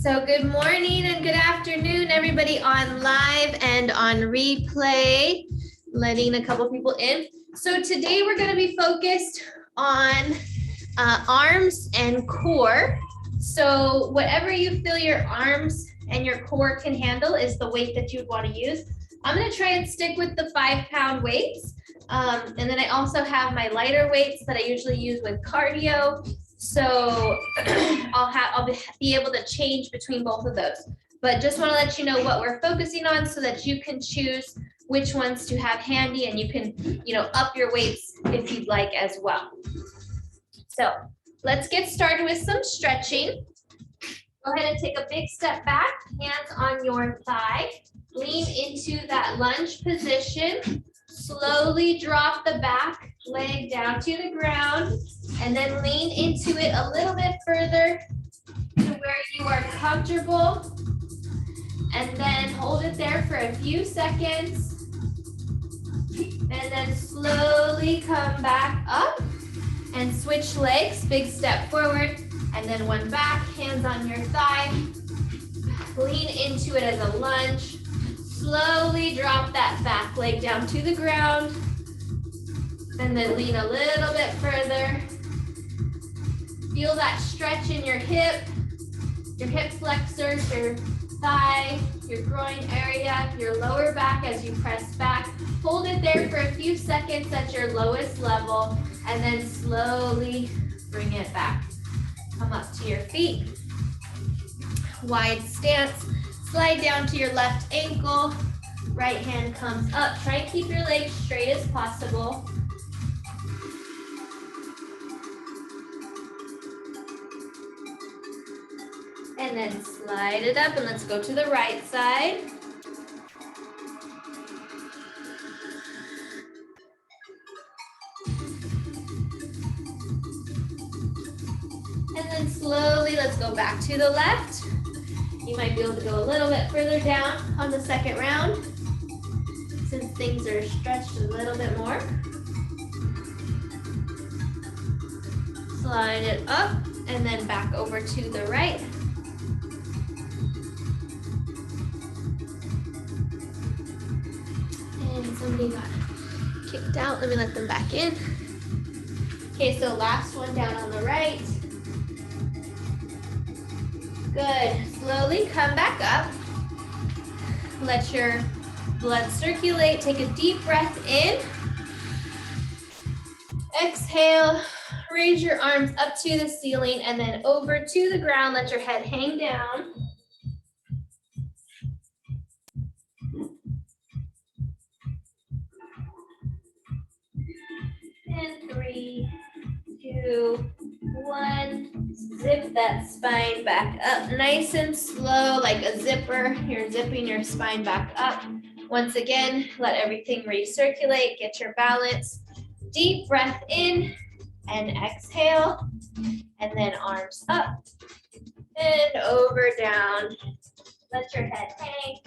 So good morning and good afternoon, everybody on live and on replay, letting a couple people in. So today we're going to be focused on arms and core. So whatever you feel your arms and your core can handle is the weight that you would want to use. I'm going to try and stick with the 5-pound weights. And then I also have my lighter weights that I usually use with cardio. So I'll be able to change between both of those. But just want to let you know what we're focusing on so that you can choose which ones to have handy, and you can, up your weights if you'd like as well. So let's get started with some stretching. Go ahead and take a big step back, hands on your thigh. Lean into that lunge position. Slowly drop the back leg down to the ground, and then lean into it a little bit further to where you are comfortable. And then hold it there for a few seconds. And then slowly come back up and switch legs. Big step forward, and then one back, hands on your thigh. Lean into it as a lunge. Slowly drop that back leg down to the ground, and then lean a little bit further. Feel that stretch in your hip flexors, your thigh, your groin area, your lower back as you press back. Hold it there for a few seconds at your lowest level, and then slowly bring it back. Come up to your feet. Wide stance. Slide down to your left ankle. Right hand comes up. Try and keep your legs straight as possible. And then slide it up, and let's go to the right side. And then slowly, let's go back to the left. You might be able to go a little bit further down on the second round, since things are stretched a little bit more. Slide it up, and then back over to the right. And somebody got kicked out. Let me let them back in. Okay, so last one down on the right. Good. Slowly come back up. Let your blood circulate. Take a deep breath in. Exhale. Raise your arms up to the ceiling and then over to the ground. Let your head hang down. And 3, 2, 1. Zip that spine back up nice and slow, like a zipper. You're zipping your spine back up. Once again, let everything recirculate. Get your balance. Deep breath in and exhale. And then arms up and over, down. Let your head hang.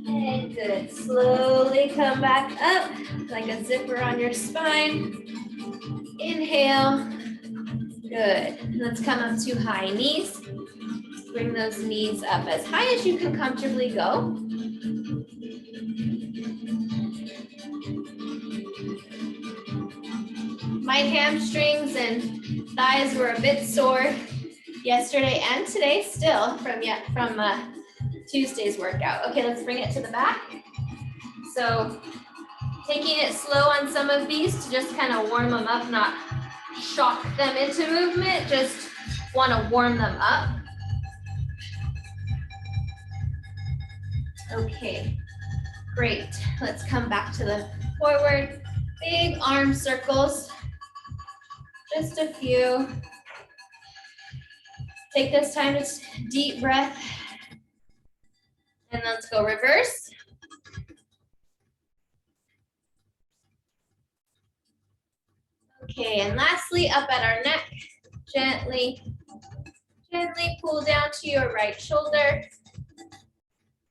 And good. Slowly come back up like a zipper on your spine. Inhale. Good. Let's come up to high knees. Bring those knees up as high as you can comfortably go. My hamstrings and thighs were a bit sore yesterday and today still from Tuesday's workout. Okay, let's bring it to the back. So taking it slow on some of these to just kind of warm them up, not shock them into movement, just want to warm them up. Okay, great. Let's come back to the forward. Big arm circles, just a few. Take this time to deep breath. And let's go reverse. Okay, and lastly, up at our neck, gently pull down to your right shoulder.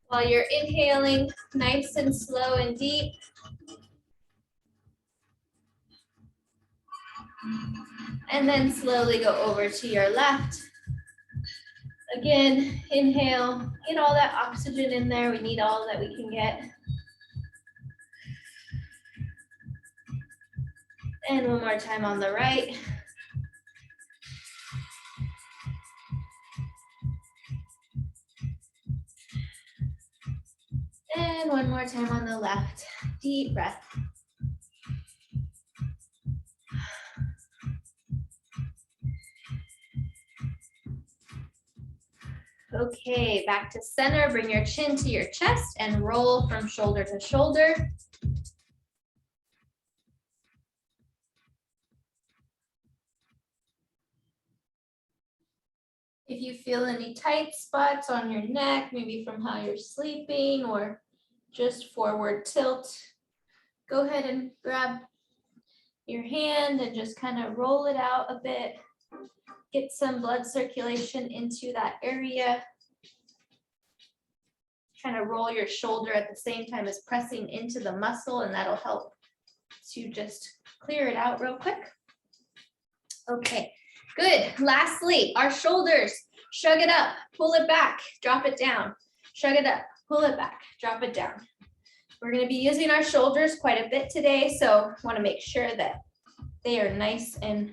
While you're inhaling, nice and slow and deep. And then slowly go over to your left. Again, inhale, get all that oxygen in there. We need all that we can get. And one more time on the right. And one more time on the left. Deep breath. Okay, back to center. Bring your chin to your chest and roll from shoulder to shoulder. If you feel any tight spots on your neck, maybe from how you're sleeping or just forward tilt, go ahead and grab your hand and just kind of roll it out a bit. Get some blood circulation into that area. Kind of roll your shoulder at the same time as pressing into the muscle, and that'll help to just clear it out real quick. Okay, good. Lastly, our shoulders. Shrug it up, pull it back, drop it down. Shrug it up, pull it back, drop it down. We're going to be using our shoulders quite a bit today, so want to make sure that they are nice and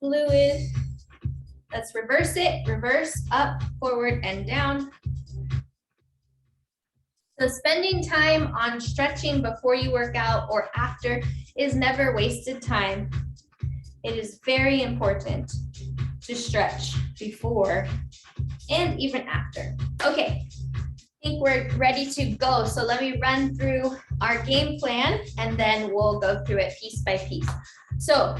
fluid. Let's reverse it. Reverse, up, forward, and down. So spending time on stretching before you work out or after is never wasted time. It is very important to stretch before and even after. Okay, I think we're ready to go. So let me run through our game plan and then we'll go through it piece by piece. So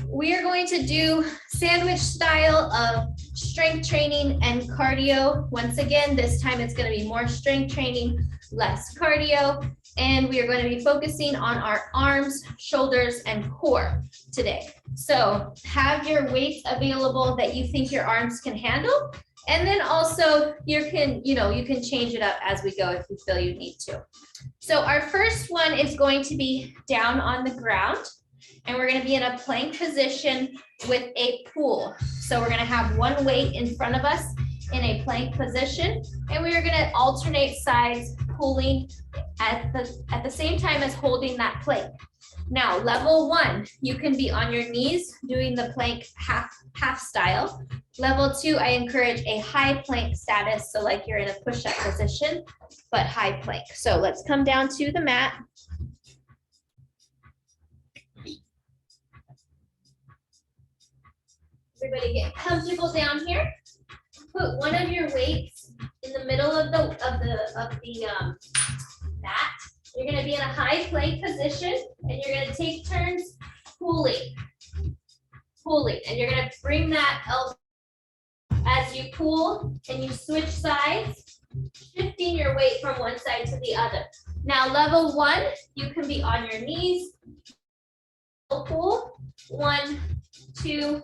we are going to do sandwich style of strength training and cardio. Once again, this time it's going to be more strength training, less cardio. And we are going to be focusing on our arms, shoulders, and core today. So have your weights available that you think your arms can handle. And then also you can change it up as we go if you feel you need to. So our first one is going to be down on the ground. And we're going to be in a plank position with a pull. So we're going to have one weight in front of us in a plank position. And we are going to alternate sides, pulling at the same time as holding that plank. Now, level 1, you can be on your knees doing the plank half style. Level 2, I encourage a high plank status. So like you're in a push-up position, but high plank. So let's come down to the mat. Everybody get comfortable down here. Put one of your weights in the middle of the mat. You're going to be in a high plank position, and you're going to take turns pulling, and you're going to bring that elbow as you pull, and you switch sides, shifting your weight from one side to the other. Now, level 1, you can be on your knees. Pull 1, 2.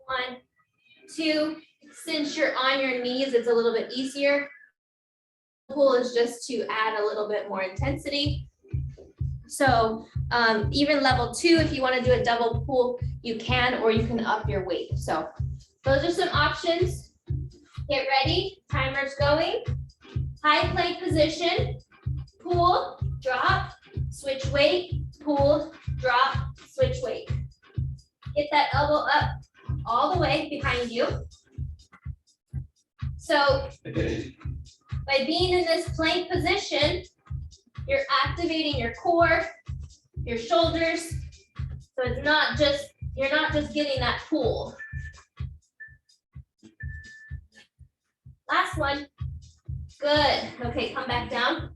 1, 2. Since you're on your knees, it's a little bit easier. Pull is just to add a little bit more intensity. So even level 2, if you want to do a double pull, you can, or you can up your weight. So those are some options. Get ready. Timer's going. High plank position. Pull, drop, switch weight, pull, drop, switch weight. Get that elbow up all the way behind you. So by being in this plank position, you're activating your core, your shoulders. So it's not just, you're not just getting that pull. Last one. Good. Okay, come back down.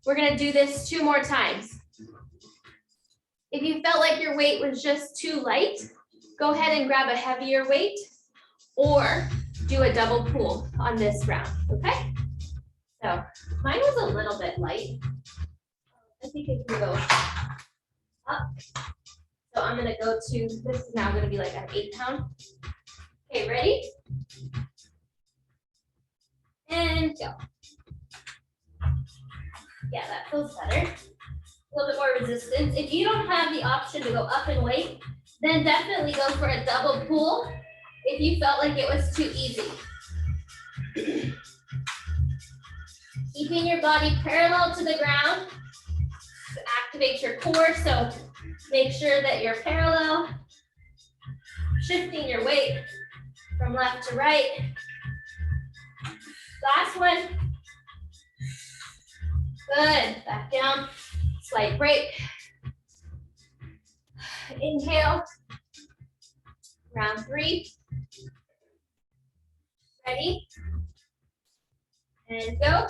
We're gonna do this 2 more times. If you felt like your weight was just too light, go ahead and grab a heavier weight or do a double pull on this round, okay? So mine was a little bit light. I think it can go up. So I'm gonna go to, this is now gonna be like an 8-pound. Okay, ready? And go. Yeah, that feels better. a little bit more resistance. If you don't have the option to go up in weight, then definitely go for a double pull if you felt like it was too easy. Keeping your body parallel to the ground to activate your core, so make sure that you're parallel. Shifting your weight from left to right. Last one. Good, back down, slight break. Inhale, round 3. Ready? And go.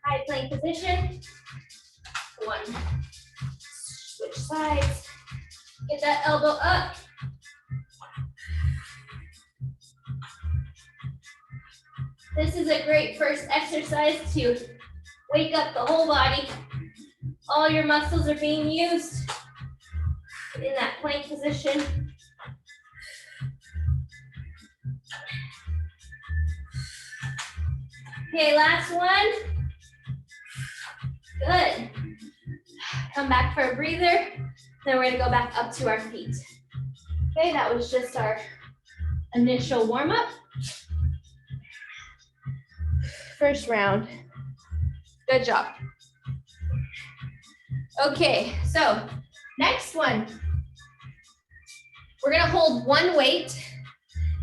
High plank position. 1. Switch sides. Get that elbow up. This is a great first exercise to wake up the whole body. All your muscles are being used in that plank position. Okay, last one. Good. Come back for a breather. Then we're gonna go back up to our feet. Okay, that was just our initial warm-up. First round. Good job. Okay, so next one. We're gonna hold one weight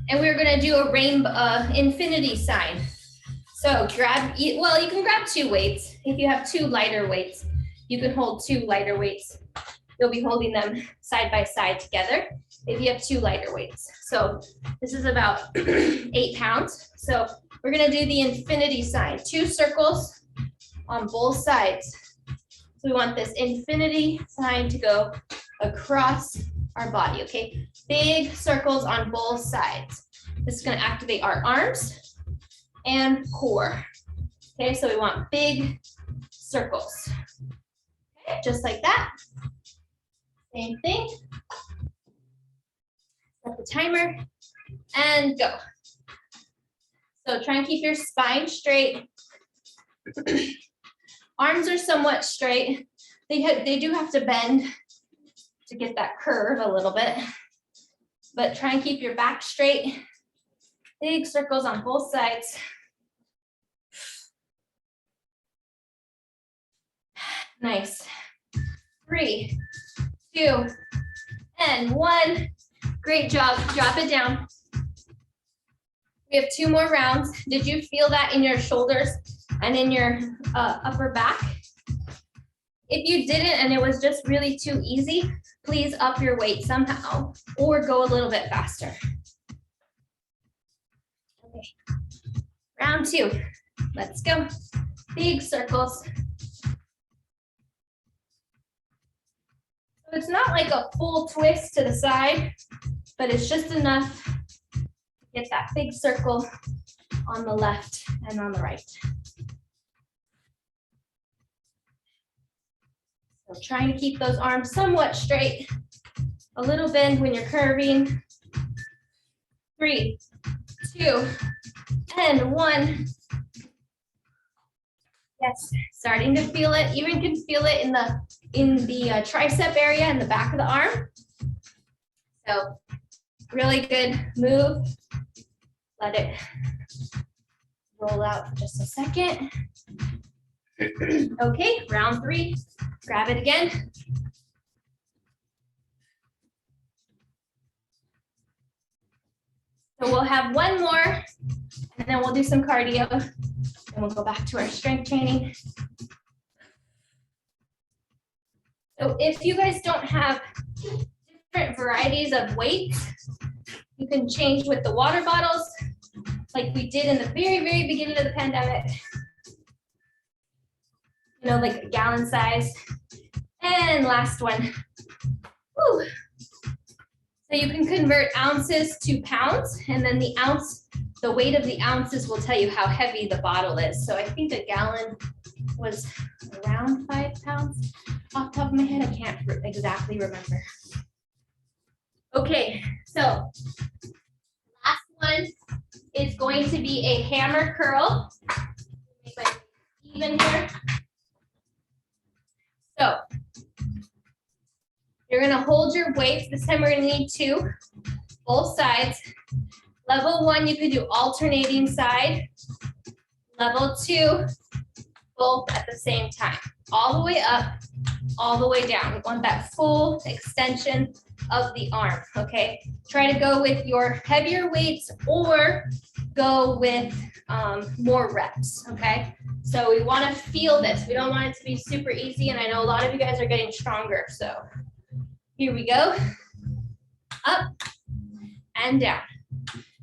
and we're gonna do a rainbow, infinity sign. So grab, well, you can grab 2 weights. If you have 2 lighter weights, you can hold 2 lighter weights. You'll be holding them side by side together if you have 2 lighter weights. So this is about 8 pounds. So we're gonna do the infinity sign, 2 circles on both sides. So we want this infinity sign to go across our body, okay? Big circles on both sides. This is gonna activate our arms and core. Okay, so we want big circles. Okay, just like that. Same thing. Set the timer and go. So try and keep your spine straight. Arms are somewhat straight. They do have to bend to get that curve a little bit, but try and keep your back straight. Big circles on both sides. Nice. 3, 2, and 1. Great job. Drop it down. We have 2 more rounds. Did you feel that in your shoulders and in your upper back? If you didn't and it was just really too easy, please up your weight somehow or go a little bit faster. Okay. Round 2. Let's go. Big circles. So it's not like a full twist to the side, but it's just enough to get that big circle on the left and on the right. So trying to keep those arms somewhat straight. A little bend when you're curving. 3, 2, and 1. Yes, starting to feel it. Even can feel it in the tricep area in the back of the arm. So really good move. Let it roll out for just a second. Okay, round 3. Grab it again. So we'll have 1 more, and then we'll do some cardio, and we'll go back to our strength training. So if you guys don't have different varieties of weights, you can change with the water bottles, like we did in the very, very beginning of the pandemic. You know, like a gallon size. And last one. Woo. So you can convert ounces to pounds, and then the weight of the ounces will tell you how heavy the bottle is. So I think a gallon was around 5 pounds off the top of my head. I can't exactly remember. Okay, so last one is going to be a hammer curl. Make my even here. So You're gonna hold your weights. This time we're gonna need two, both sides. Level 1, you could do alternating side. Level 2, both at the same time. All the way up, all the way down. We want that full extension of the arm, okay? Try to go with your heavier weights or go with more reps, okay? So we wanna feel this. We don't want it to be super easy, and I know a lot of you guys are getting stronger, so here we go. Up and down.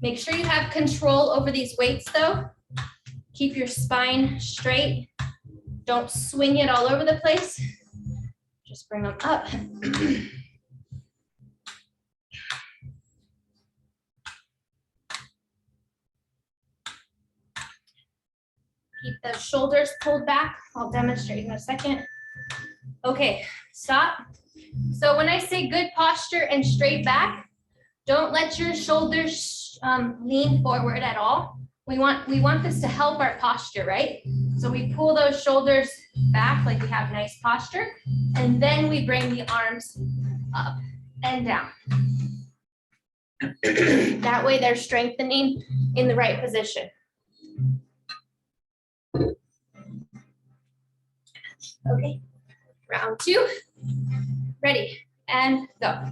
Make sure you have control over these weights though. Keep your spine straight. Don't swing it all over the place. Just bring them up. Keep the shoulders pulled back. I'll demonstrate in a second. Okay, stop. So when I say good posture and straight back, don't let your shoulders lean forward at all. We want this to help our posture, right? So we pull those shoulders back like we have nice posture, and then we bring the arms up and down. That way they're strengthening in the right position. Okay, round 2. Ready, and go.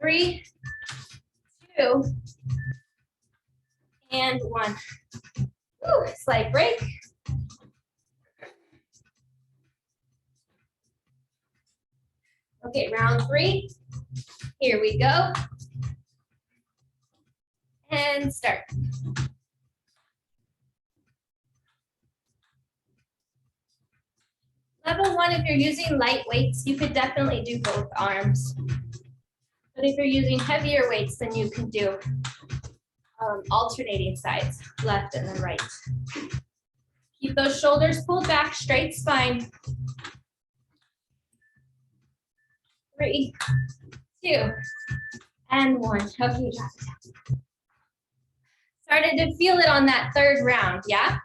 Three, 2, and 1. Ooh, slight break. Okay, round 3. Here we go. And start. Level 1, if you're using light weights, you could definitely do both arms. But if you're using heavier weights, then you can do alternating sides, left and then right. Keep those shoulders pulled back, straight spine. 3, 2, and 1. Okay, drop it down. Started to feel it on that third round, yeah?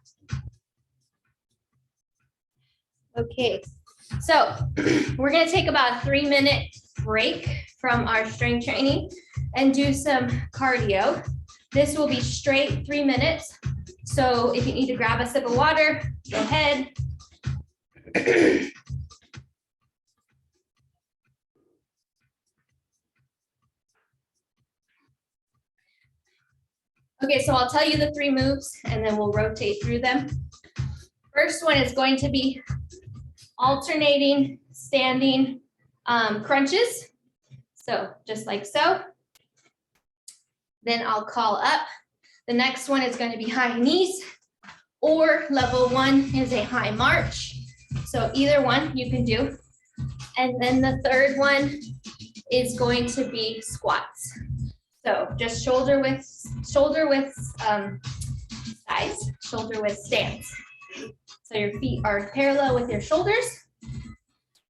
Okay, so we're gonna take about a 3-minute break from our strength training and do some cardio. This will be straight 3 minutes. So if you need to grab a sip of water, go ahead. Okay, so I'll tell you the 3 moves and then we'll rotate through them. First one is going to be alternating standing crunches. So just like so. Then I'll call up. The next one is going to be high knees, or level 1 is a high march. So either one you can do. And then the third one is going to be squats. So just shoulder width size, shoulder width stance. So your feet are parallel with your shoulders.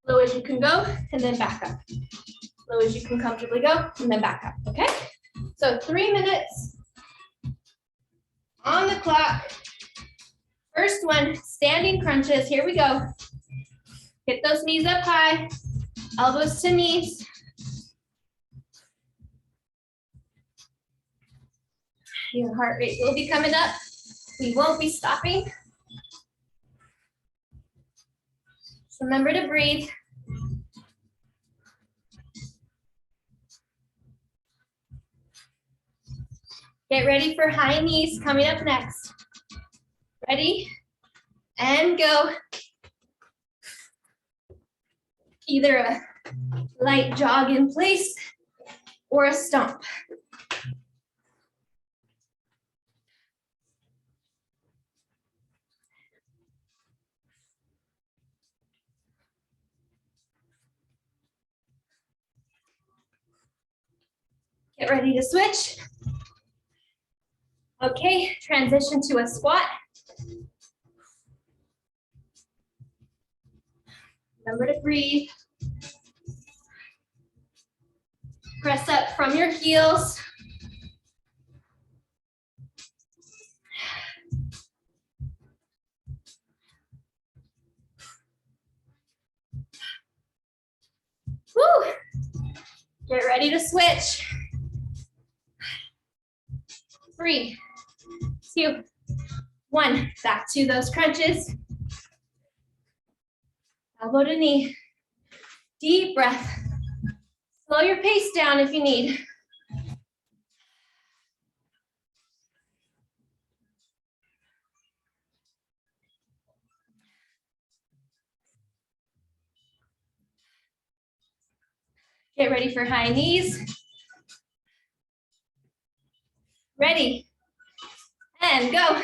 Low as you can go, and then back up. Low as you can comfortably go, and then back up, okay? So 3 minutes on the clock. First one, standing crunches. Here we go. Get those knees up high, elbows to knees. Your heart rate will be coming up. We won't be stopping. So remember to breathe. Get ready for high knees coming up next. Ready? And go. Either a light jog in place or a stomp. Get ready to switch. Okay, transition to a squat. Remember to breathe. Press up from your heels. Woo! Get ready to switch. 3, 2, 1. Back to those crunches. Elbow to knee. Deep breath. Slow your pace down if you need. Get ready for high knees. Ready. And go.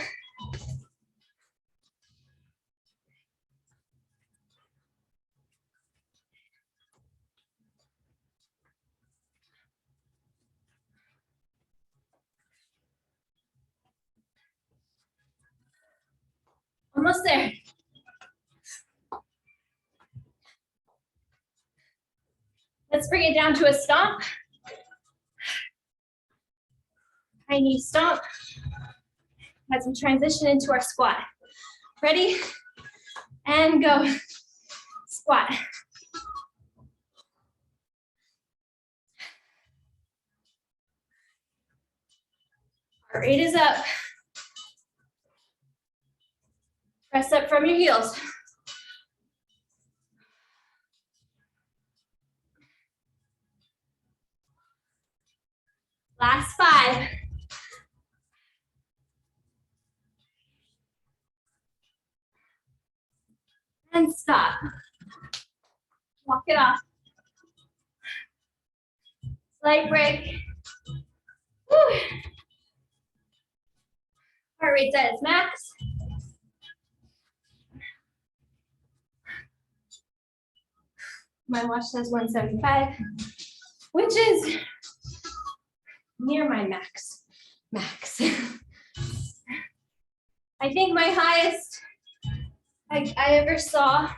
Almost there. Let's bring it down to a stomp. High knee stomp as we transition into our squat. Ready? And go. Squat. Heart rate is up. Press up from your heels. Last 5. And stop. Walk it off. Slight break. Woo. Heart rate's at its max. My watch says 175, which is near my max. I think my highest I ever saw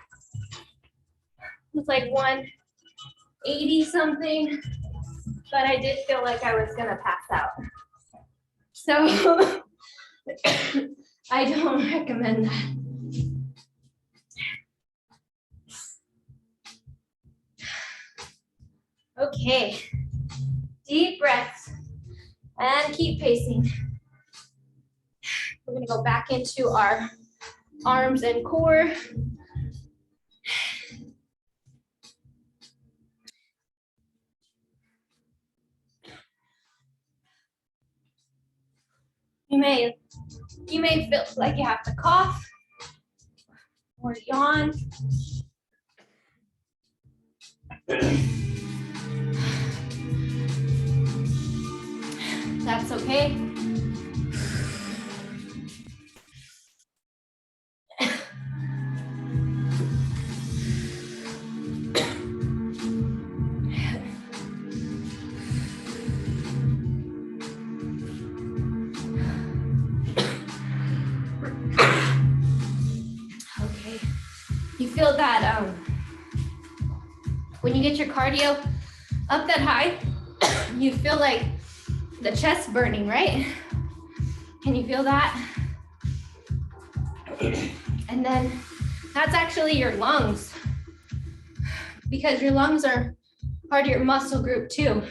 was like 180 something, but I did feel like I was gonna pass out. So I don't recommend that. Okay, deep breaths and keep pacing. We're gonna go back into our arms and core. You may feel like you have to cough or yawn. That's okay. Okay. You feel that when you get your cardio up that high, you feel like the chest burning, right? Can you feel that? And then that's actually your lungs, because your lungs are part of your muscle group too.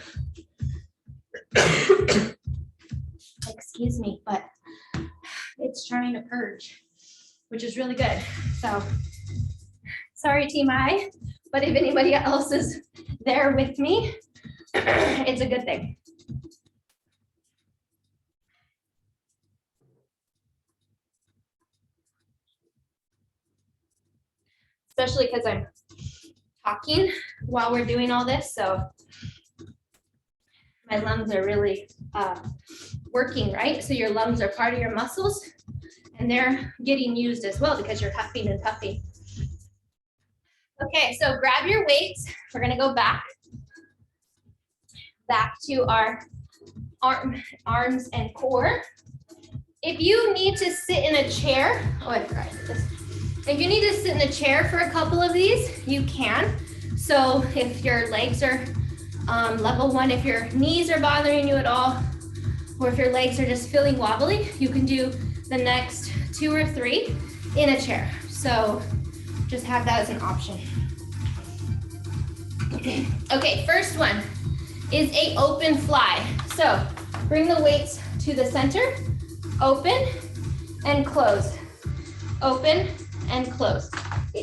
Excuse me, but it's trying to purge, which is really good. So sorry, Team I, but if anybody else is there with me, it's a good thing. Especially because I'm talking while we're doing all this, so my lungs are really working, right? So your lungs are part of your muscles, and they're getting used as well because you're huffing and puffing. Okay, so grab your weights. We're gonna go back to our arms and core. If you need to sit in a chair, oh, I forgot this. If you need to sit in a chair for a couple of these, you can. So if your legs are level 1, if your knees are bothering you at all, or if your legs are just feeling wobbly, you can do the next 2 or 3 in a chair. So just have that as an option. Okay, first one is a open fly. So bring the weights to the center, open and close, open and close.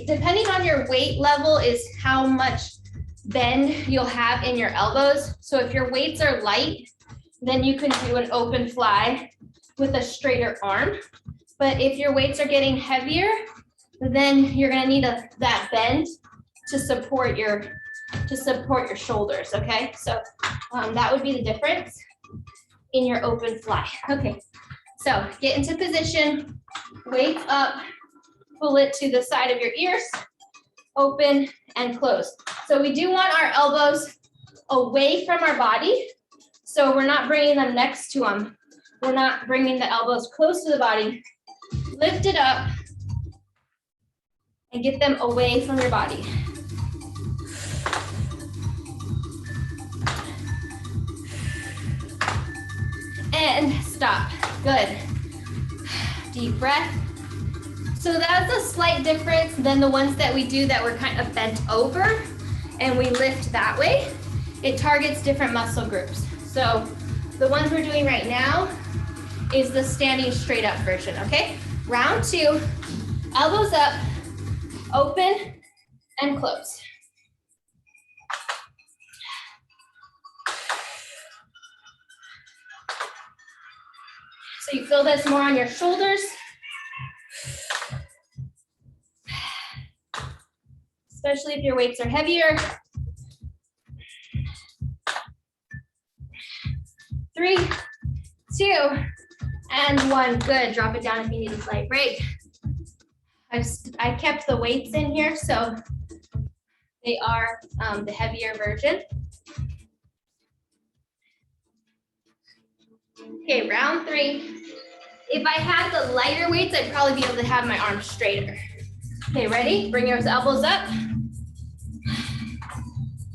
Depending on your weight level is how much bend you'll have in your elbows. So if your weights are light, then you can do an open fly with a straighter arm. But if your weights are getting heavier, then you're gonna need that bend to support your shoulders, okay? So that would be the difference in your open fly. Okay, so get into position, weights up, pull it to the side of your ears, open and close. So we do want our elbows away from our body. So we're not bringing them next to them. We're not bringing the elbows close to the body. Lift it up and get them away from your body. And stop. Good. Deep breath. So that's a slight difference than the ones that we do that we're kind of bent over and we lift that way. It targets different muscle groups. So the ones we're doing right now is the standing straight up version, okay? Round 2, elbows up, open and close. So you feel this more on your shoulders. Especially if your weights are heavier. 3, 2, and 1. Good. Drop it down if you need a slight break. I kept the weights in here, so they are the heavier version. Okay, round 3. If I had the lighter weights, I'd probably be able to have my arms straighter. Okay, ready? Bring your elbows up.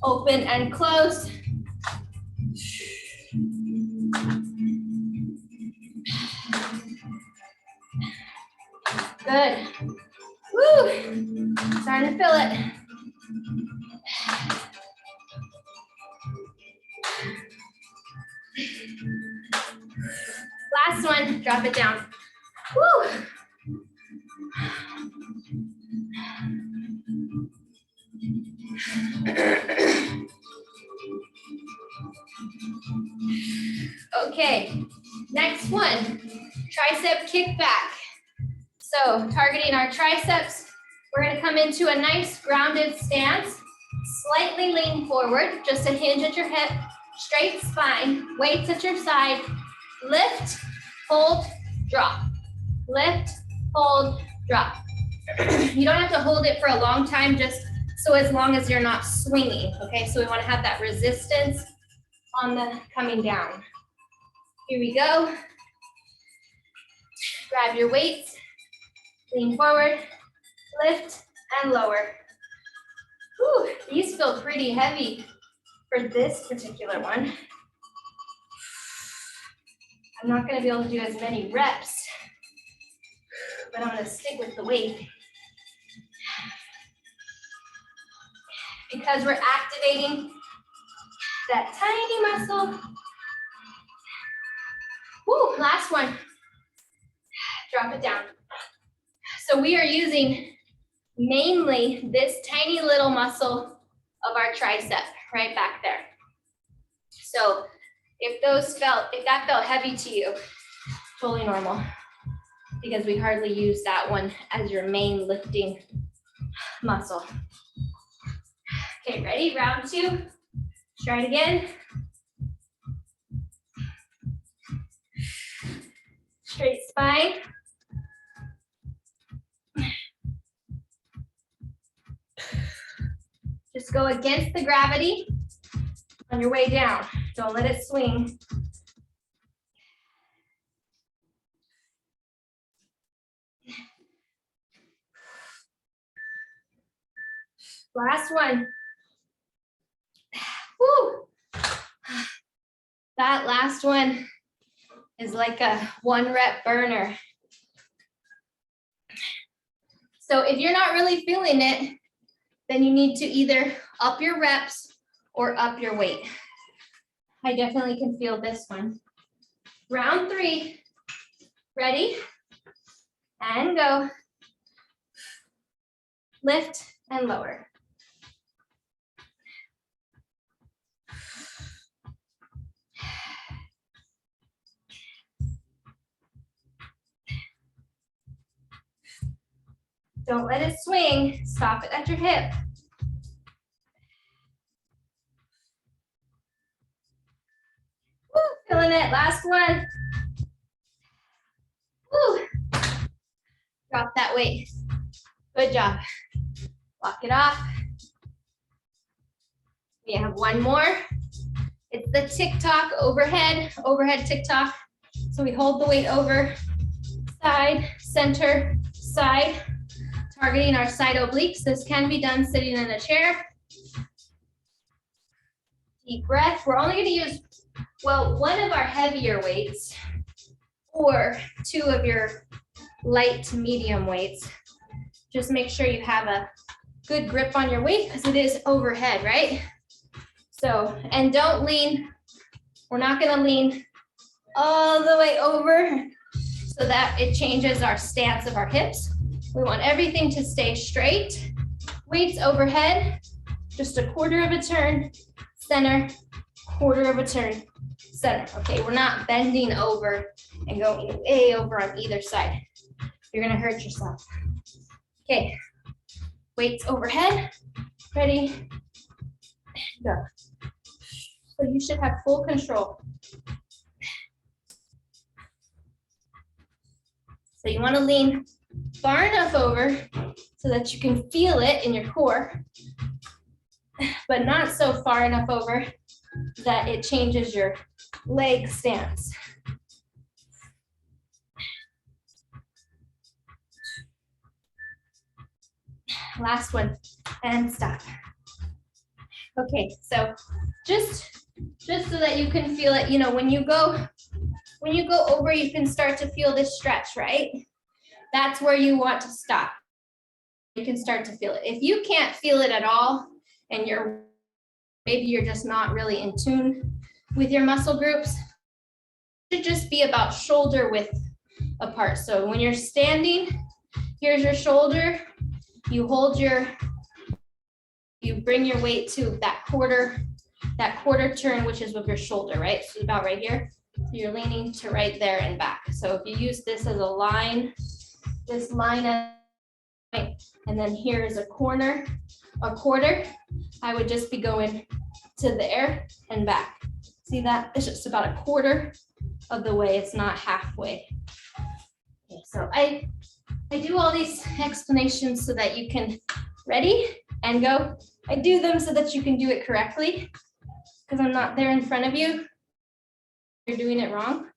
Open and close. Good. Woo! Starting to feel it. Last one, drop it down. Woo! Okay, next one, tricep kickback. So targeting our triceps, we're gonna come into a nice grounded stance, slightly lean forward, just a hinge at your hip, straight spine, weights at your side, lift, hold, drop. Lift, hold, drop. You don't have to hold it for a long time, just so as long as you're not swinging, okay? So we wanna have that resistance on the coming down. Here we go. Grab your weights, lean forward, lift, and lower. Whew, these feel pretty heavy for this particular one. I'm not gonna be able to do as many reps, but I'm gonna stick with the weight. Because we're activating that tiny muscle. Woo, last one. Drop it down. So we are using mainly this tiny little muscle of our tricep right back there. So if that felt heavy to you, totally normal, because we hardly use that one as your main lifting muscle. Okay, ready? Round 2. Let's try it again. Straight spine. Just go against the gravity on your way down. Don't let it swing. Last one. Woo. That last one is like a 1 rep burner. So if you're not really feeling it, then you need to either up your reps or up your weight. I definitely can feel this one. Round 3, ready, and go. Lift and lower. Don't let it swing. Stop it at your hip. Woo, feeling it. Last one. Woo. Drop that weight. Good job. Walk it off. We have one more. It's the tick-tock overhead tick-tock. So we hold the weight over, side, center, side, targeting our side obliques. This can be done sitting in a chair. Deep breath. We're only going to use, well, one of our heavier weights or 2 of your light to medium weights. Just make sure you have a good grip on your weight because it is overhead, right? So, and don't lean. We're not going to lean all the way over so that it changes our stance of our hips. We want everything to stay straight. Weights overhead, just a 1/4 of a turn, center, 1/4 of a turn, center. Okay, we're not bending over and going way over on either side. You're gonna hurt yourself. Okay, weights overhead, ready, go. So you should have full control. So you wanna lean far enough over so that you can feel it in your core, but not so far enough over that it changes your leg stance. Last one, and stop. Okay, so just so that you can feel it, you know, when you go over, you can start to feel this stretch, right? That's where you want to stop. You can start to feel it. If you can't feel it at all, and maybe you're just not really in tune with your muscle groups, it should just be about shoulder width apart. So when you're standing, here's your shoulder, you bring your weight to that quarter turn, which is with your shoulder, right? So about right here. So you're leaning to right there and back. So if you use this as a line, this line and then here is a quarter, I would just be going to there and back. See that? It's just about a 1/4 of the way. It's not halfway. Okay, so I do all these explanations so that you can ready and go. I do them so that you can do it correctly because I'm not there in front of you. You're doing it wrong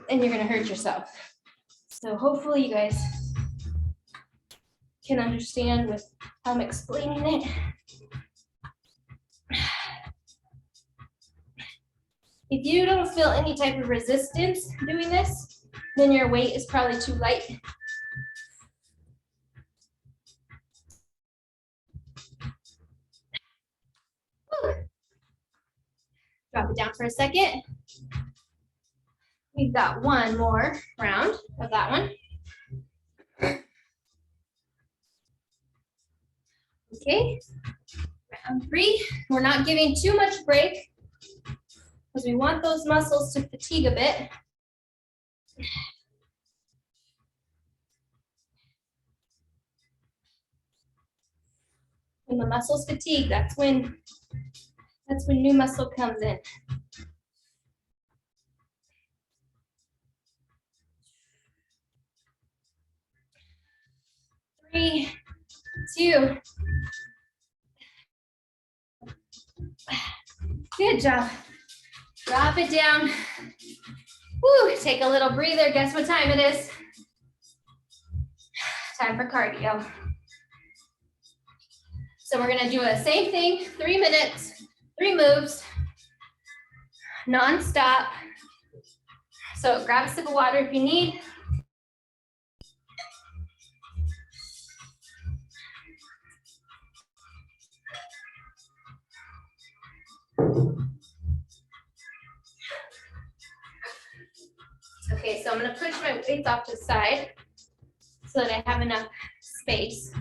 and you're going to hurt yourself. So hopefully you guys can understand with how I'm explaining it. If you don't feel any type of resistance doing this, then your weight is probably too light. Woo. Drop it down for a second. We've got one more round of that one. Okay, round 3. We're not giving too much break because we want those muscles to fatigue a bit. When the muscles fatigue, that's when new muscle comes in. 3, 2. Good job. Drop it down. Woo, take a little breather. Guess what time it is? Time for cardio. So we're gonna do the same thing, 3 minutes, 3 moves, non-stop. So grab a sip of water if you need. Okay, so I'm gonna push my weights off to the side so that I have enough space.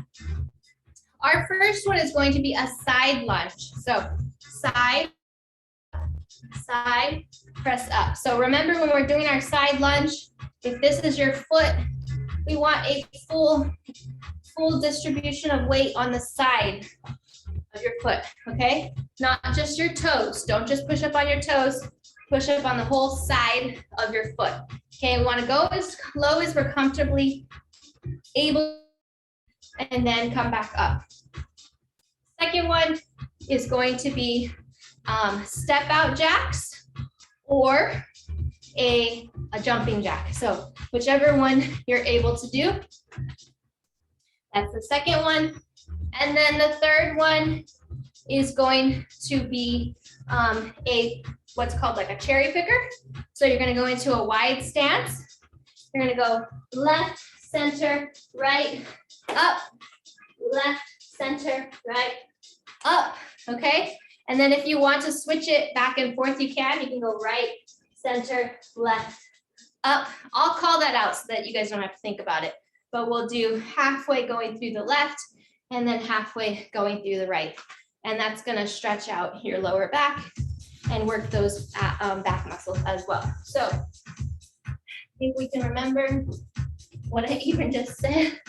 Our first one is going to be a side lunge. So side, side, press up. So remember when we're doing our side lunge, if this is your foot, we want a full distribution of weight on the side of your foot, okay? Not just your toes. Don't just push up on your toes, push up on the whole side of your foot. Okay, we wanna go as low as we're comfortably able and then come back up. Second one is going to be step out jacks or a jumping jack. So whichever one you're able to do. That's the second one. And then the third one is going to be what's called like a cherry picker. So you're gonna go into a wide stance. You're gonna go left, center, right, up, left, center, right, up, okay? And then if you want to switch it back and forth, you can. You can go right, center, left, up. I'll call that out so that you guys don't have to think about it. But we'll do halfway going through the left and then halfway going through the right. And that's gonna stretch out your lower back and work those back muscles as well. So I think we can remember what I even just said.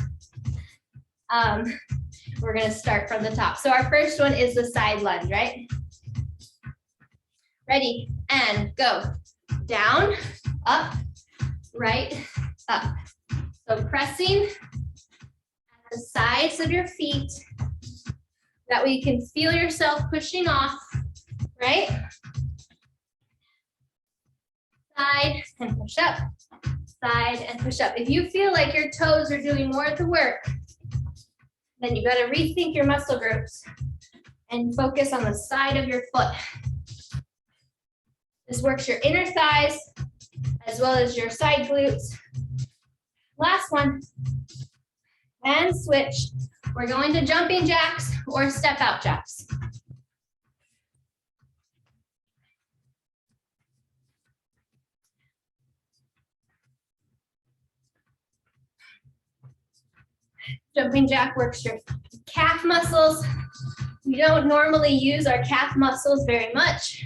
We're gonna start from the top. So our first one is the side lunge, right? Ready, and go. Down, up, right, up. So pressing at the sides of your feet. That way you can feel yourself pushing off, right? Side and push up, side and push up. If you feel like your toes are doing more of the work, then you gotta rethink your muscle groups and focus on the side of your foot. This works your inner thighs as well as your side glutes. Last one, and switch. We're going to jumping jacks or step out jacks. Jumping jack works your calf muscles. We don't normally use our calf muscles very much.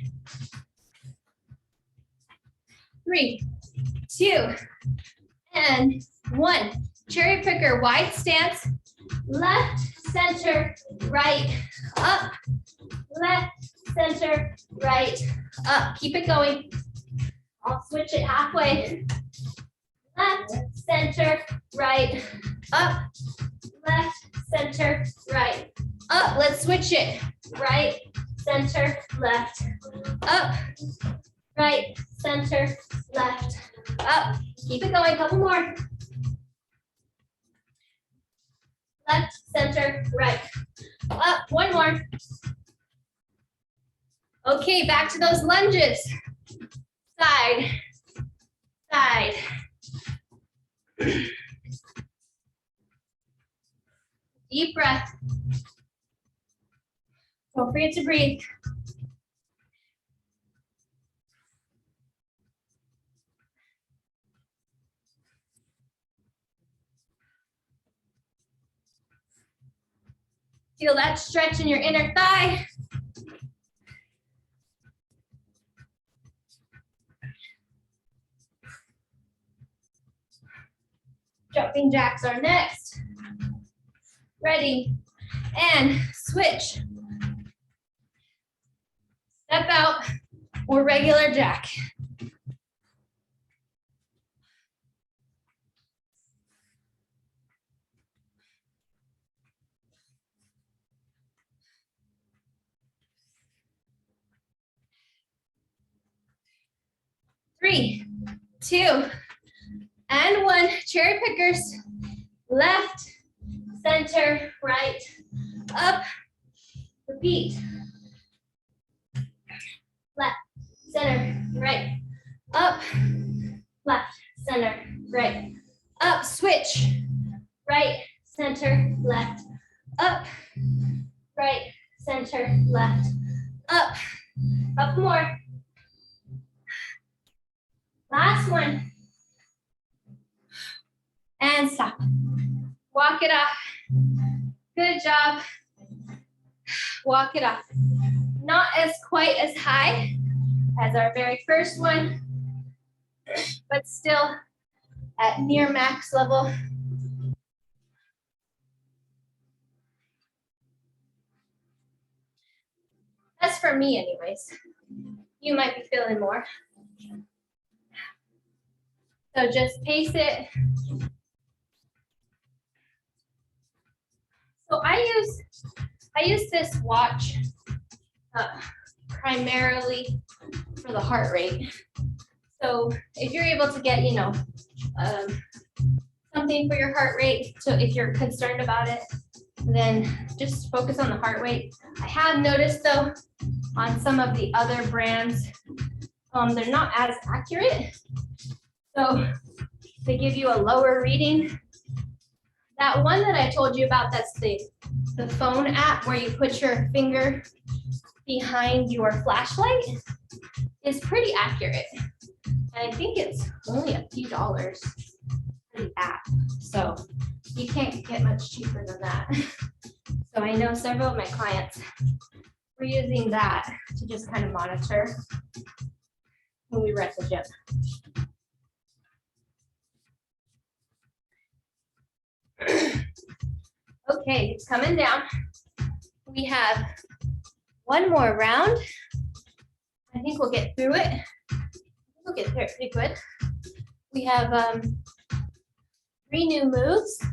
3, 2, and 1. Cherry picker, wide stance. Left, center, right, up. Left, center, right, up. Keep it going. I'll switch it halfway. Left, center, right, up. Left, center, right, up. Let's switch it. Right, center, left, up. Right, center, left, up. Keep it going, couple more. Left, center, right, up. One more. Okay, back to those lunges. Side, side. Deep breath. Don't forget to breathe. Feel that stretch in your inner thigh. Jumping jacks are next. Ready, and switch. Step out or regular jack. Three, 2, and 1. Cherry pickers. Left, center, right, up, Repeat. Left, center, right, up, left, center, right, up, switch, right, center, left, up, right, center, left, up more. Last one. And stop. Walk it off. Good job. Walk it off. Not as quite as high as our very first one, but still at near max level. That's for me anyways. You might be feeling more. So just pace it. So I use this watch primarily for the heart rate. So if you're able to get, something for your heart rate, so if you're concerned about it, then just focus on the heart rate. I have noticed though, on some of the other brands, they're not as accurate. So they give you a lower reading. That one that I told you about, that's the phone app where you put your finger behind your flashlight, is pretty accurate. And I think it's only a few dollars for the app. So you can't get much cheaper than that. So I know several of my clients were using that to just kind of monitor when we were at the gym. Okay, it's coming down. We have one more round. I think we'll get through it. We'll get through it pretty good. We have 3 new moves.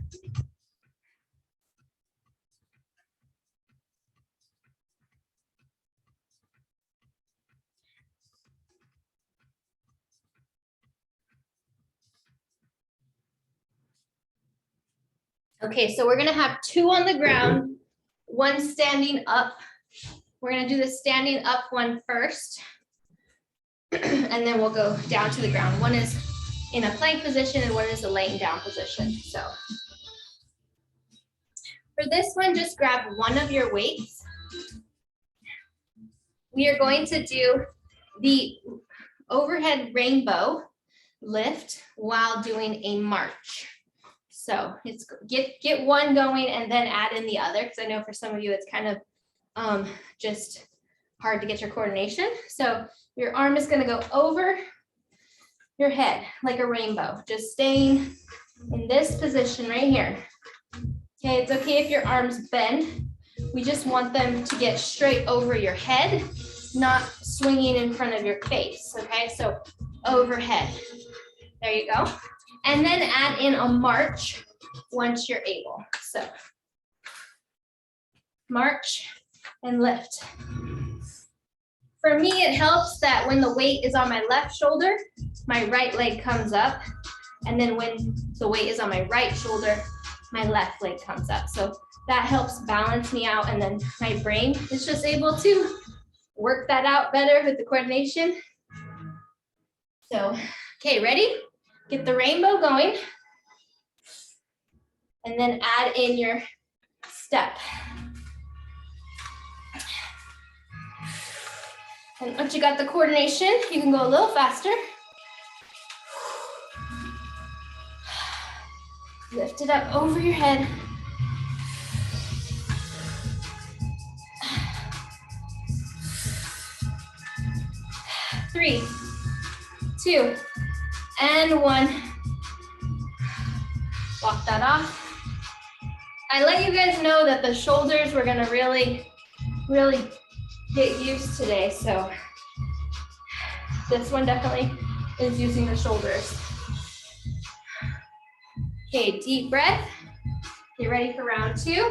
Okay, so we're gonna have 2 on the ground, 1 standing up. We're gonna do the standing up one first, and then we'll go down to the ground. One is in a plank position and one is a laying down position. So for this one, just grab one of your weights. We are going to do the overhead rainbow lift while doing a march. So it's get one going and then add in the other, because I know for some of you it's kind of just hard to get your coordination. So your arm is going to go over your head like a rainbow, just staying in this position right here. Okay, it's okay if your arms bend. We just want them to get straight over your head, not swinging in front of your face. Okay, so overhead. There you go. And then add in a march once you're able. So march and lift. For me, it helps that when the weight is on my left shoulder, my right leg comes up. And then when the weight is on my right shoulder, my left leg comes up. So that helps balance me out. And then my brain is just able to work that out better with the coordination. So, okay, ready? Get the rainbow going. And then add in your step. And once you got the coordination, you can go a little faster. Lift it up over your head. Three, 2, and 1. Walk that off. I let you guys know that the shoulders were gonna really get used today, so this one definitely is using the shoulders. Okay, deep breath. Get ready for round 2.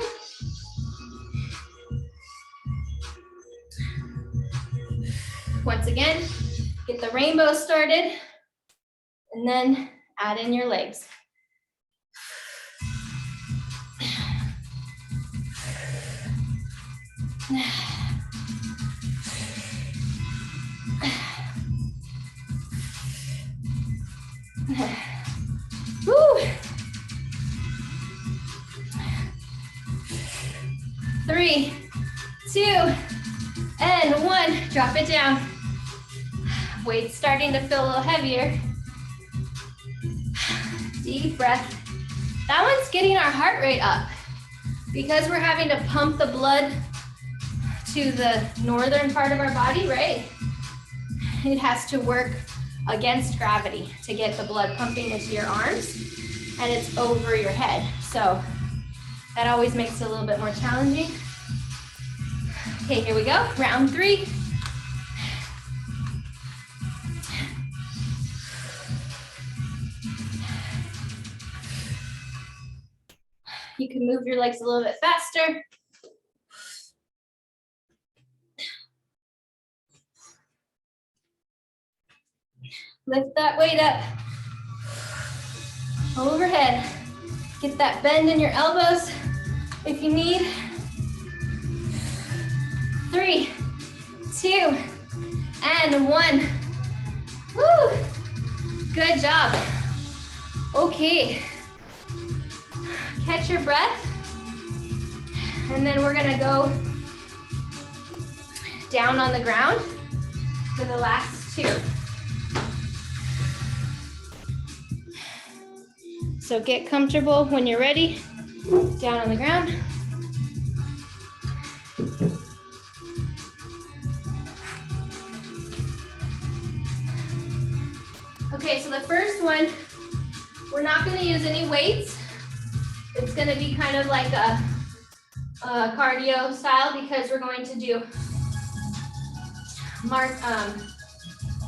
Once again, get the rainbow started, and then add in your legs. Woo. 3, 2, and 1. Drop it down. Weight's starting to feel a little heavier. Deep breath. That one's getting our heart rate up because we're having to pump the blood to the northern part of our body, right? It has to work against gravity to get the blood pumping into your arms, and it's over your head. So that always makes it a little bit more challenging. Okay, here we go. Round 3. You can move your legs a little bit faster. Lift that weight up overhead. Get that bend in your elbows if you need. 3, 2, and 1. Woo! Good job. Okay. Catch your breath. And then we're gonna go down on the ground for the last 2. So get comfortable when you're ready. Down on the ground. Okay, so the first one, we're not gonna use any weights. It's gonna be kind of like a cardio style because we're going to do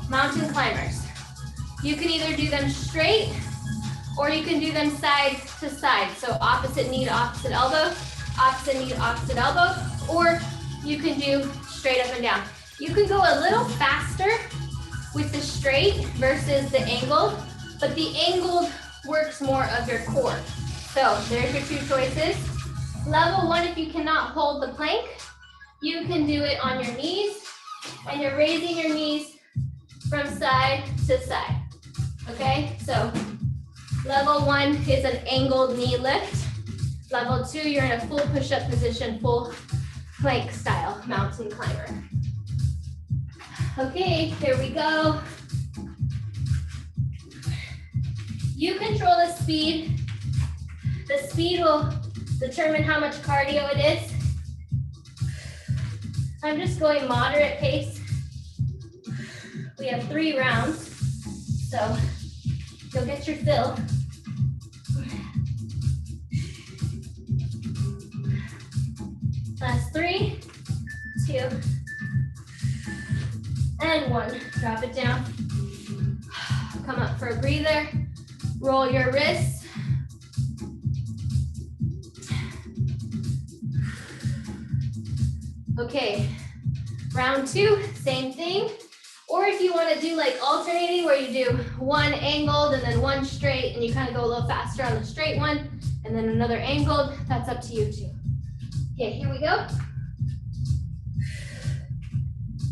mountain climbers. You can either do them straight or you can do them side to side. So opposite knee to opposite elbow, opposite knee to opposite elbow, or you can do straight up and down. You can go a little faster with the straight versus the angled, but the angled works more of your core. So there's your 2 choices. Level 1, if you cannot hold the plank, you can do it on your knees, and you're raising your knees from side to side, okay? So level 1 is an angled knee lift. Level 2, you're in a full push-up position, full plank style mountain climber. Okay, here we go. You control the speed. The speed will determine how much cardio it is. I'm just going moderate pace. We have 3 rounds, so you'll get your fill. Last 3, 2, and 1. Drop it down. Come up for a breather. Roll your wrists. Okay, round 2, same thing. Or if you want to do like alternating where you do 1 angled and then 1 straight and you kind of go a little faster on the straight one and then another angled, that's up to you too. Okay, here we go.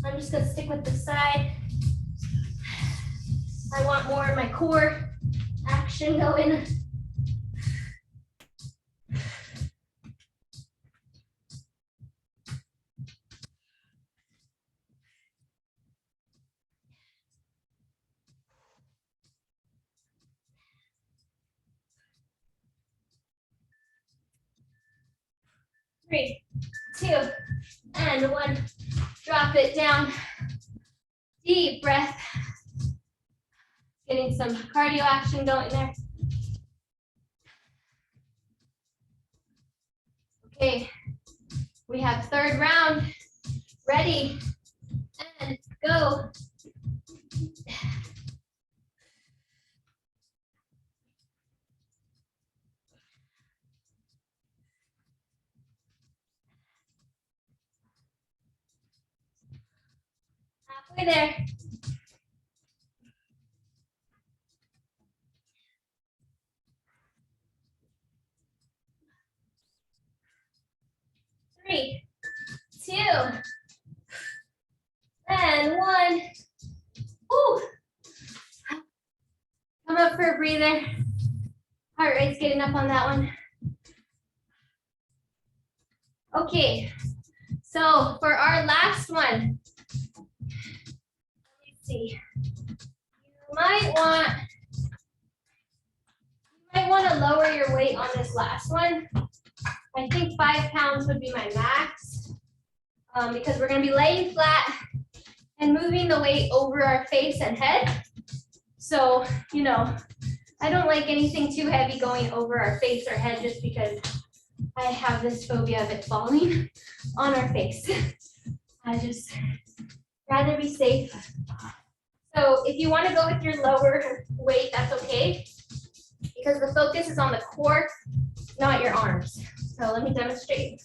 I'm just gonna stick with the side. I want more of my core action going. Three, 2, and 1. Drop it down. Deep breath. Getting some cardio action going there. Okay, we have 3rd round. Ready, and go. Halfway there. 3, 2, and 1. Woo. Come up for a breather. Heart rate's getting up on that one. Okay, so for our last one, let's see. You might want to lower your weight on this last one. I think 5 pounds would be my max, because we're going to be laying flat and moving the weight over our face and head. So, you know, I don't like anything too heavy going over our face or head just because I have this phobia of it falling on our face. I just rather be safe. So if you want to go with your lower weight, that's okay, because the focus is on the core, not your arms. So let me demonstrate.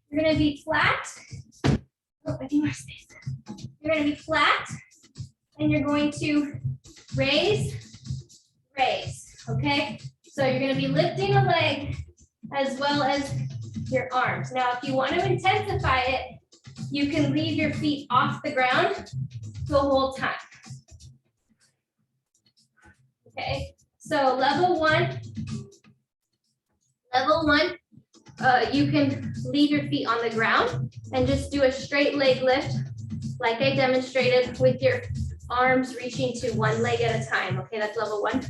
You're going to be flat. Oh, I need more space. You're going to be flat, and you're going to raise, okay? So you're going to be lifting a leg as well as your arms. Now, if you want to intensify it, you can leave your feet off the ground the whole time. Okay, so level one, you can leave your feet on the ground and just do a straight leg lift like I demonstrated with your arms reaching to one leg at a time. Okay, that's level 1.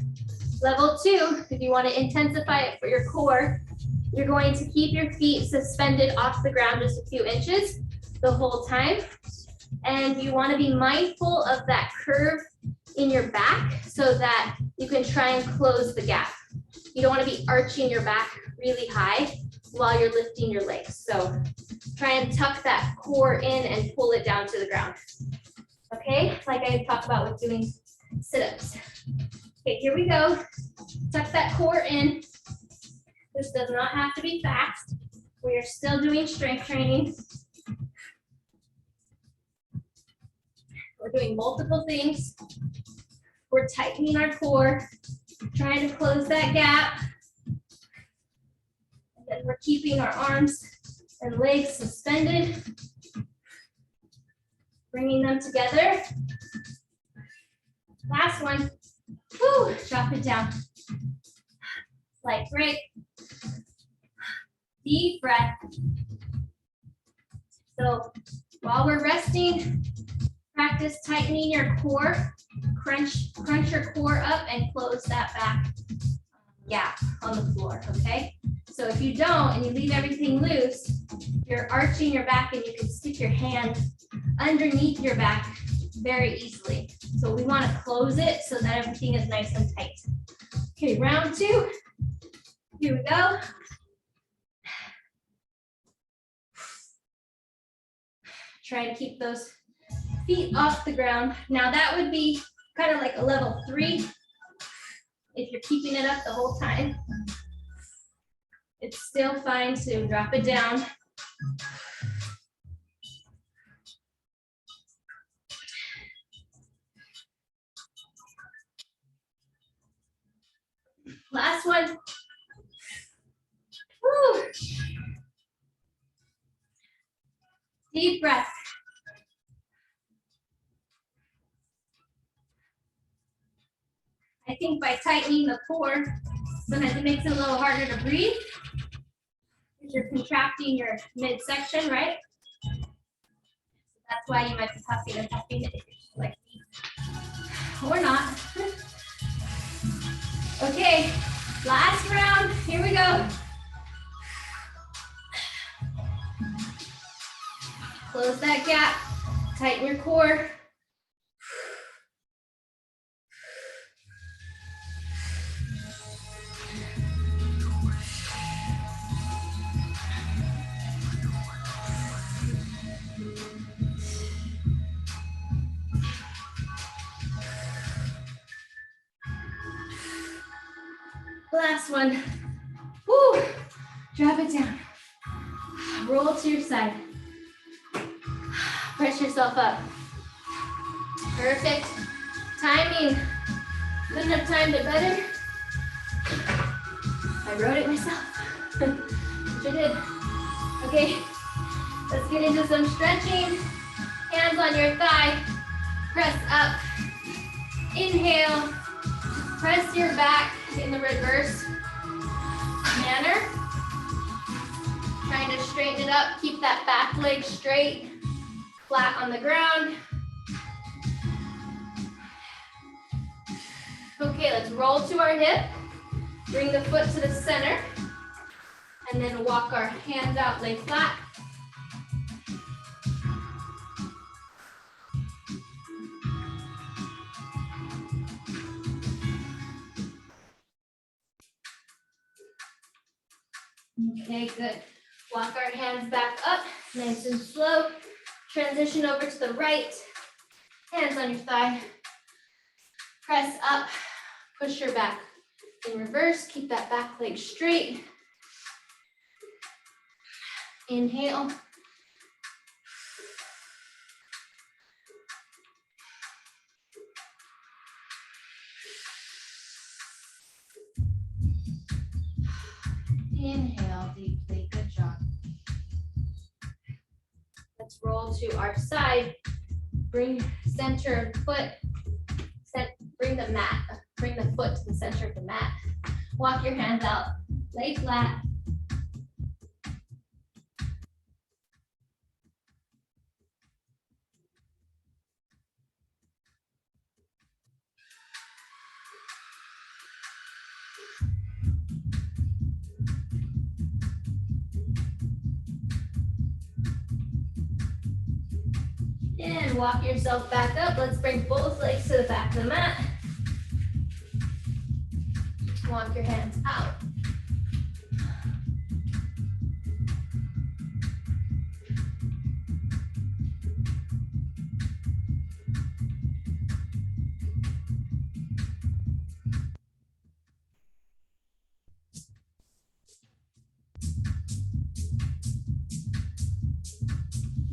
Level 2, if you want to intensify it for your core, you're going to keep your feet suspended off the ground just a few inches the whole time. And you want to be mindful of that curve in your back so that you can try and close the gap. You don't want to be arching your back really high while you're lifting your legs. So try and tuck that core in and pull it down to the ground. Okay, like I talked about with doing sit-ups. Okay, here we go. Tuck that core in. This does not have to be fast. We are still doing strength training. We're doing multiple things. We're tightening our core, trying to close that gap. And then we're keeping our arms and legs suspended, bringing them together. Last one. Woo, drop it down. Slight break. Deep breath. So while we're resting, practice tightening your core. Crunch your core up and close that back gap on the floor, okay? So if you don't and you leave everything loose, you're arching your back and you can stick your hand underneath your back very easily. So we want to close it so that everything is nice and tight. Okay, round 2. Here we go. Try to keep those feet off the ground. Now that would be kind of like a level 3. If you're keeping it up the whole time, it's still fine to drop it down. Last one. Woo. Deep breath. I think by tightening the core, sometimes it makes it a little harder to breathe. Because you're contracting your midsection, right? That's why you might be puffing and puffing it like me. Or not. Okay, last round. Here we go. Close that gap. Tighten your core. Last one. Woo. Drop it down. Roll to your side. Press yourself up. Perfect. Timing. Couldn't have timed it better. I wrote it myself. Which I did. Okay, let's get into some stretching. Hands on your thigh, press up. Inhale, press your back in the reverse manner. Trying to straighten it up, keep that back leg straight, flat on the ground. Okay, let's roll to our hip. Bring the foot to the center. And then walk our hands out, lay flat. Okay, good. Walk our hands back up, nice and slow. Transition over to the right. Hands on your thigh. Press up, push your back in reverse. Keep that back leg straight. Inhale. Inhale deeply, good job. Let's roll to our side. Bring center of foot, bring the foot to the center of the mat. Walk your hands out, lay flat. And walk yourself back up. Let's bring both legs to the back of the mat. Walk your hands out.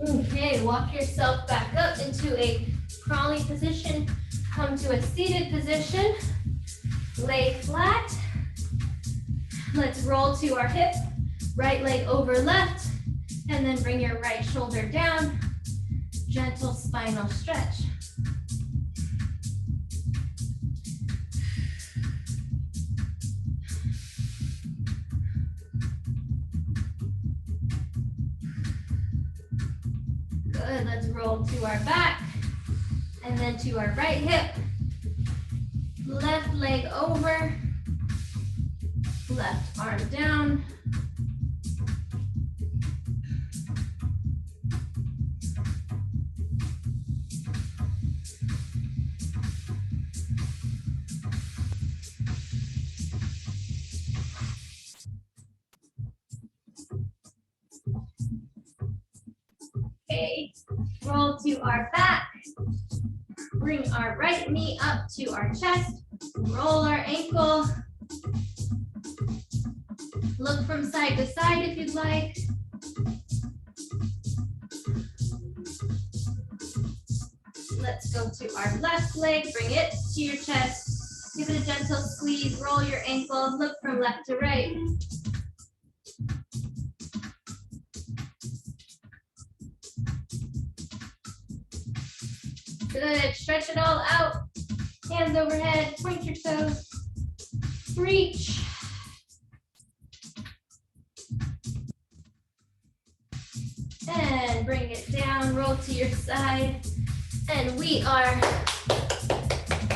Okay, walk yourself back up into a crawling position. Come to a seated position. Lay flat. Let's roll to our hip. Right leg over left. And then bring your right shoulder down. Gentle spinal stretch. Good, let's roll to our back and then to our right hip. Left leg over, left arm down. Okay, roll to our back. Bring our right knee up to our chest. Roll our ankle. Look from side to side if you'd like. Let's go to our left leg. Bring it to your chest. Give it a gentle squeeze. Roll your ankle. Look from left to right. Good, stretch it all out. Hands overhead, point your toes. Reach. And bring it down, roll to your side. And we are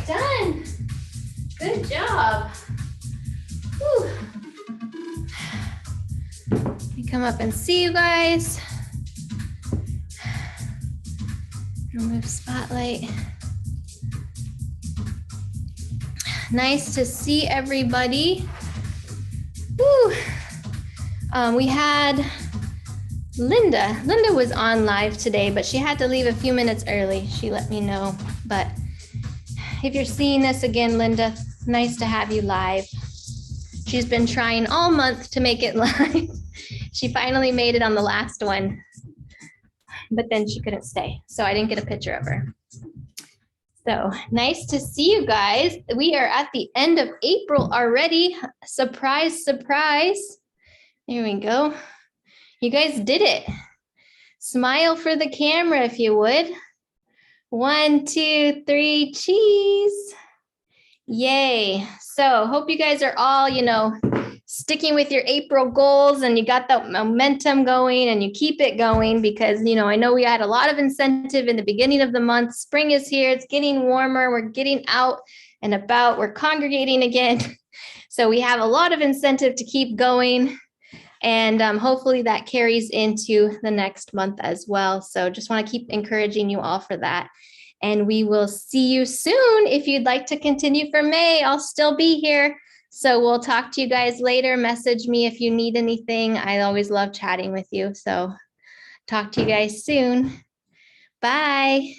done. Good job. Whew. Let me come up and see you guys. Remove spotlight. Nice to see everybody. Woo. We had Linda. Linda was on live today, but she had to leave a few minutes early. She let me know. But if you're seeing this again, Linda, nice to have you live. She's been trying all month to make it live. She finally made it on the last one, but then she couldn't stay, so I didn't get a picture of her. So nice to see you guys. We are at the end of April already. Surprise, surprise. There we go. You guys did it. Smile for the camera if you would. 1, 2, 3, cheese. Yay. So hope you guys are all, sticking with your April goals and you got that momentum going and you keep it going because, I know we had a lot of incentive in the beginning of the month. Spring is here. It's getting warmer. We're getting out and about. We're congregating again. So we have a lot of incentive to keep going. And hopefully that carries into the next month as well. So just want to keep encouraging you all for that. And we will see you soon. If you'd like to continue for May, I'll still be here. So we'll talk to you guys later. Message me if you need anything. I always love chatting with you. So talk to you guys soon. Bye.